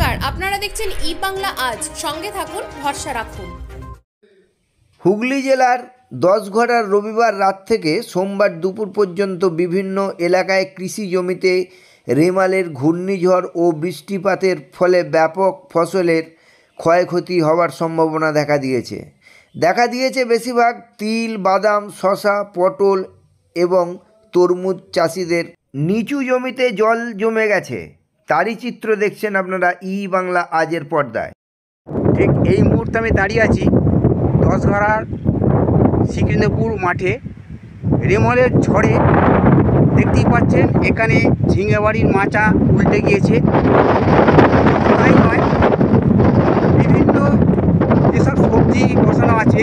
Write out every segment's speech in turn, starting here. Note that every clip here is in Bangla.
নমস্কার, আপনারা দেখছেন ই বাংলা আজ। সঙ্গে থাকুন, ভরসা রাখুন। হুগলি জেলার 10ঘরার রবিবার রাত থেকে সোমবার দুপুর পর্যন্ত বিভিন্ন এলাকায় কৃষি জমিতে রেমালের ঘূর্ণিঝড় ও বৃষ্টিপাতের ফলে ব্যাপক ফসলের ক্ষয়ক্ষতি হওয়ার সম্ভাবনা দেখা দিয়েছে বেশিরভাগ তিল, বাদাম, শসা, পটল এবং তরমুজ চাষিদের। নিচু জমিতে জল জমে গেছে, তারই চিত্র দেখছেন আপনারা ই বাংলা আজের পর্দায়। ঠিক এই মুহূর্তে আমি দাঁড়িয়ে আছি 10ঘরার শ্রীকৃষ্ণপুর মাঠে। রেমলের ঝড়ে দেখতেই পাচ্ছেন এখানে ঝিঙে বাড়ির মাচা উল্টে গিয়েছে। তাই নয়, বিভিন্ন যেসব সবজি বসানো আছে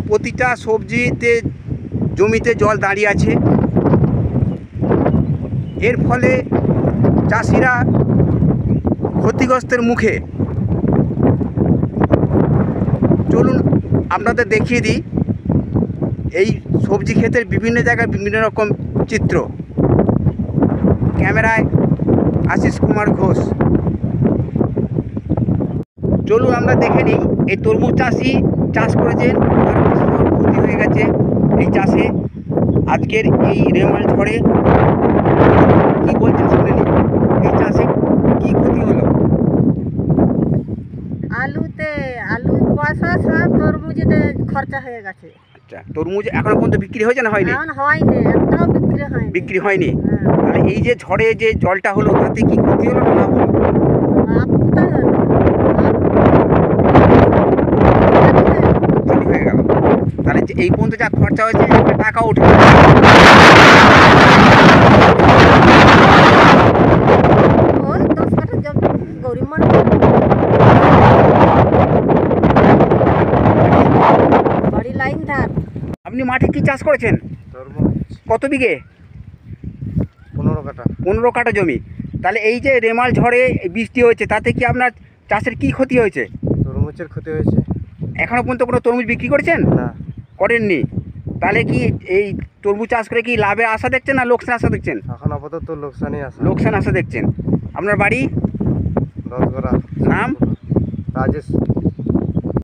প্রতিটা সবজিতে জমিতে জল দাঁড়িয়ে আছে। এর ফলে চাষিরা ক্ষতিগ্রস্তের মুখে। চলুন আপনাদের দেখিয়ে দিই এই সবজি ক্ষেতের বিভিন্ন জায়গায় বিভিন্ন রকম চিত্র। ক্যামেরায় আশিস কুমার ঘোষ। চলুন আমরা দেখে নিই এই তরমুজ চাষি চাষ করেছেন, তার বিশাল ক্ষতি হয়ে গেছে এই চাষে। আজকের এই রেমাল ঝড়ে কী বলছেন শুনে নিই, এই চাষে কী ক্ষতি হলো। আলু পয়সা সব তরমুজেতে খরচা হয়ে গেছে। আচ্ছা, তরমুজ এখনো পর্যন্ত বিক্রি হয়েছে না হয়নি? এখন হয়নি, একটাও বিক্রি হয়নি। তাহলে এই যে ঝড়ে যে জলটা হলো তাতে কি ক্ষতি হলো না লাভ হলো? ক্ষতি হয়ে গেল। তাহলে যে এই পর্যন্ত যা খরচা হয়েছে একটা টাকা উঠে ওই 10 কাঠা জমি গরিব মানুষ। বাড়ি লাইন ধার। আপনি মাঠে কি চাষ করেছেন? কত বিঘে? 15 কাঠা জমি। তাহলে এই যে রেমাল ঝড়ে বৃষ্টি হয়েছে তাতে কি আপনার চাষের কি ক্ষতি হয়েছে? তরমুজের ক্ষতি হয়েছে। এখনো পর্যন্ত কোনো তরমুজ বিক্রি করেছেন? না, করেননি। তাহলে কি এই তরমুজ চাষ করে কি লাভের আশা দেখছেন না লোকসান আশা দেখছেন? এখন আপাতত লোকসানই আছে। লোকসান আশা দেখছেন। আপনার বাড়ি? 10ঘরা। নাম? রাজেশ।